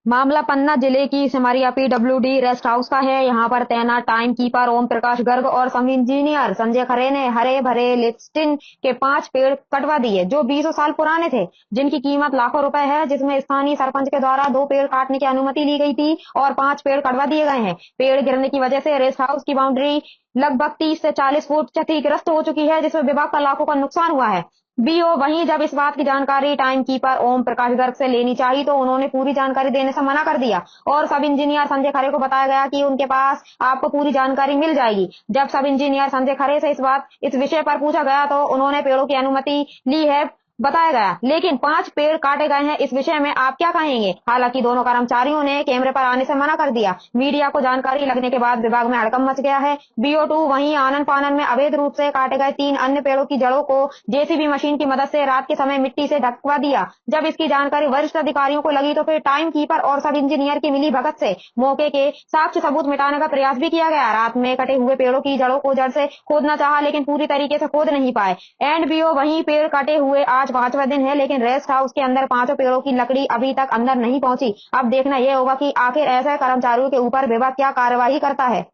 मामला पन्ना जिले की सिमरिया पीडब्ल्यूडी रेस्ट हाउस का है। यहाँ पर तैनात टाइम कीपर ओम प्रकाश गर्ग और सब इंजीनियर संजय खरे ने हरे भरे लिस्टिन के 5 पेड़ कटवा दिए जो 20 साल पुराने थे, जिनकी कीमत लाखों रुपए है। जिसमें स्थानीय सरपंच के द्वारा 2 पेड़ काटने की अनुमति ली गई थी और 5 पेड़ कटवा दिए गए हैं। पेड़ गिरने की वजह से रेस्ट हाउस की बाउंड्री लगभग 30 से 40 फुट क्षतिग्रस्त हो चुकी है, जिसमें विभाग का लाखों का नुकसान हुआ है। बीओ वहीं जब इस बात की जानकारी टाइम कीपर ओम प्रकाश गर्ग से लेनी चाहिए तो उन्होंने पूरी जानकारी देने से मना कर दिया और सब इंजीनियर संजय खरे को बताया गया कि उनके पास आपको पूरी जानकारी मिल जाएगी। जब सब इंजीनियर संजय खरे से इस विषय पर पूछा गया तो उन्होंने पेड़ों की अनुमति ली है बताया गया, लेकिन 5 पेड़ काटे गए हैं। इस विषय में आप क्या कहेंगे? हालांकि दोनों कर्मचारियों ने कैमरे पर आने से मना कर दिया। मीडिया को जानकारी लगने के बाद विभाग में हड़कंप मच गया है। बीओ2 वहीं आनन फानन में अवैध रूप से काटे गए 3 अन्य पेड़ों की जड़ों को जेसीबी मशीन की मदद से रात के समय मिट्टी से ढकवा दिया। जब इसकी जानकारी वरिष्ठ अधिकारियों को लगी तो फिर टाइम कीपर और सब इंजीनियर की मिली भगत से मौके के साक्ष्य सबूत मिटाने का प्रयास भी किया गया। रात में कटे हुए पेड़ों की जड़ों को जड़ से खोदना चाहा, लेकिन पूरी तरीके से खोद नहीं पाए। एंड बीओ वहीं पेड़ कटे हुए आज 5वां दिन है, लेकिन रेस्ट हाउस के अंदर 5 पेड़ों की लकड़ी अभी तक अंदर नहीं पहुंची। अब देखना यह होगा कि आखिर ऐसे कर्मचारियों के ऊपर विभाग क्या कार्यवाही करता है।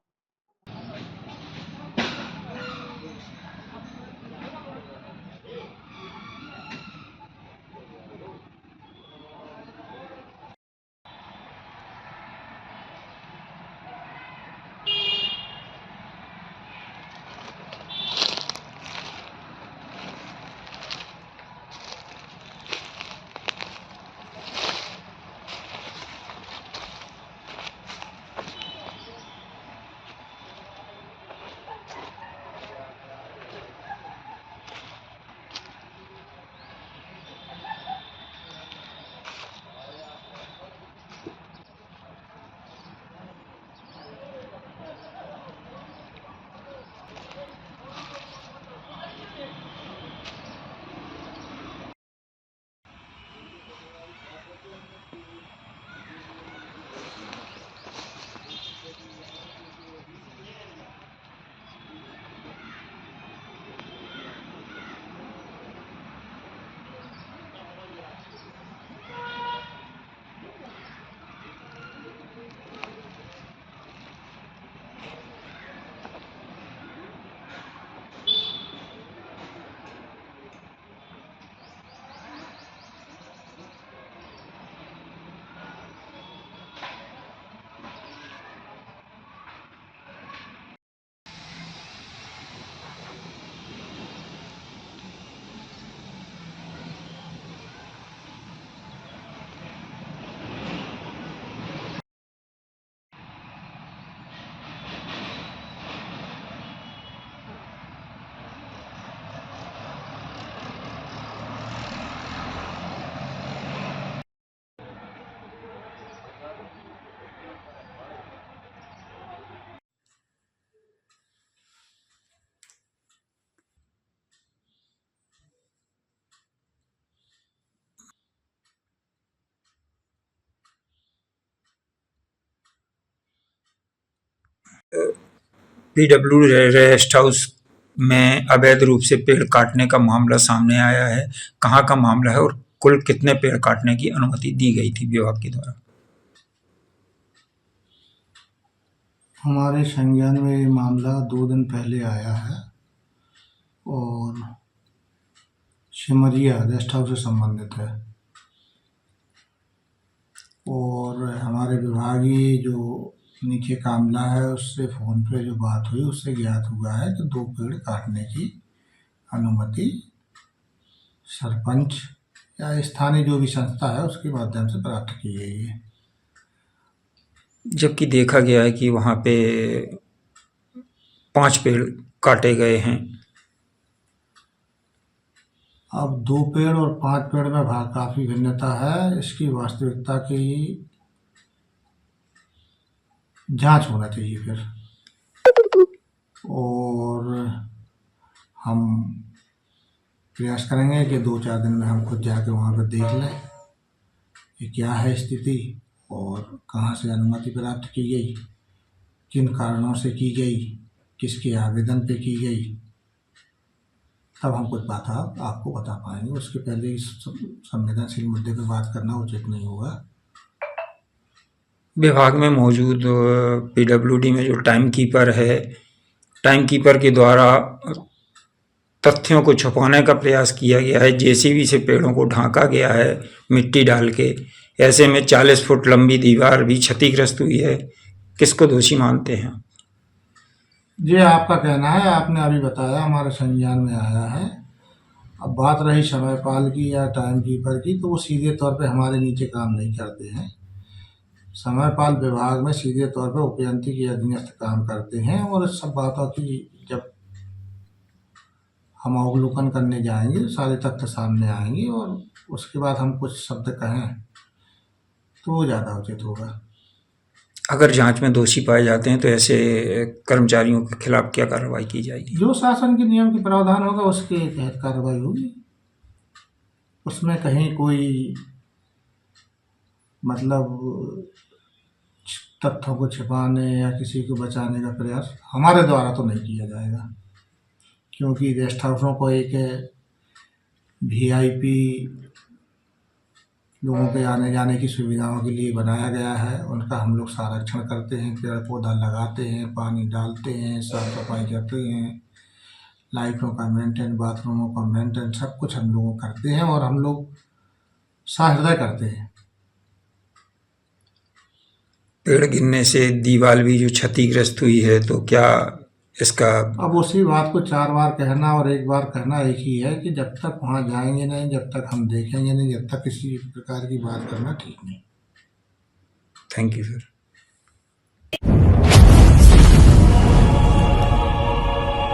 पीडब्ल्यू रेस्ट हाउस में अवैध रूप से पेड़ काटने का मामला सामने आया है। कहाँ का मामला है और कुल कितने पेड़ काटने की अनुमति दी गई थी विभाग के द्वारा? हमारे संज्ञान में ये मामला 2 दिन पहले आया है और सिमरिया रेस्ट हाउस से संबंधित है और हमारे विभागीय जो नीचे का अमला है उससे फ़ोन पे जो बात हुई उससे ज्ञात हुआ है कि 2 पेड़ काटने की अनुमति सरपंच या स्थानीय जो भी संस्था है उसके माध्यम से प्राप्त की गई है। जबकि देखा गया है कि वहाँ पे 5 पेड़ काटे गए हैं। अब 2 पेड़ और 5 पेड़ में काफ़ी भिन्नता है। इसकी वास्तविकता की जांच होना चाहिए फिर, और हम प्रयास करेंगे कि 2-4 दिन में हम खुद जाके वहाँ पर देख लें कि क्या है स्थिति और कहाँ से अनुमति प्राप्त की गई, किन कारणों से की गई, किसके आवेदन पे की गई, तब हम कुछ बात आपको बता पाएंगे। उसके पहले इस संवेदनशील मुद्दे पे बात करना उचित नहीं होगा। विभाग में मौजूद पीडब्ल्यूडी में जो टाइम कीपर है, टाइम कीपर के द्वारा तथ्यों को छुपाने का प्रयास किया गया है। जेसीबी से पेड़ों को ढांका गया है मिट्टी डाल के। ऐसे में 40 फुट लंबी दीवार भी क्षतिग्रस्त हुई है। किसको दोषी मानते हैं? ये आपका कहना है, आपने अभी बताया, हमारे संज्ञान में आया है। अब बात रही समयपाल की या टाइम कीपर की, तो वो सीधे तौर पे हमारे नीचे काम नहीं करते हैं। समयपाल विभाग में सीधे तौर पे उपयंत्री के अधीनस्थ काम करते हैं, और इस सब बातों की जब हम अवलोकन करने जाएंगे तो सारे तथ्य सामने आएंगे, और उसके बाद हम कुछ शब्द कहें तो वो ज़्यादा उचित होगा। अगर जांच में दोषी पाए जाते हैं तो ऐसे कर्मचारियों के खिलाफ क्या कार्रवाई की जाएगी? जो शासन के नियम के प्रावधान होगा उसके तहत कार्रवाई होगी। उसमें कहीं कोई मतलब तथ्यों को छिपाने या किसी को बचाने का प्रयास हमारे द्वारा तो नहीं किया जाएगा, क्योंकि रेस्ट हाउसों को एक वीआईपी लोगों के आने जाने की सुविधाओं के लिए बनाया गया है। उनका हम लोग संरक्षण करते हैं, पेड़ पौधा लगाते हैं, पानी डालते हैं, साफ सफाई करते हैं, लाइटों का मेंटेन, बाथरूमों का मेंटेन, सब कुछ हम लोग करते हैं, और हम लोग सहृदय करते हैं। पेड़ गिरने से दीवार भी जो क्षतिग्रस्त हुई है, तो क्या इसका? अब उसी बात को 4 बार कहना और 1 बार कहना एक ही है कि जब तक वहाँ जाएंगे नहीं, जब तक हम देखेंगे नहीं, जब तक किसी प्रकार की बात करना ठीक नहीं। Thank you sir.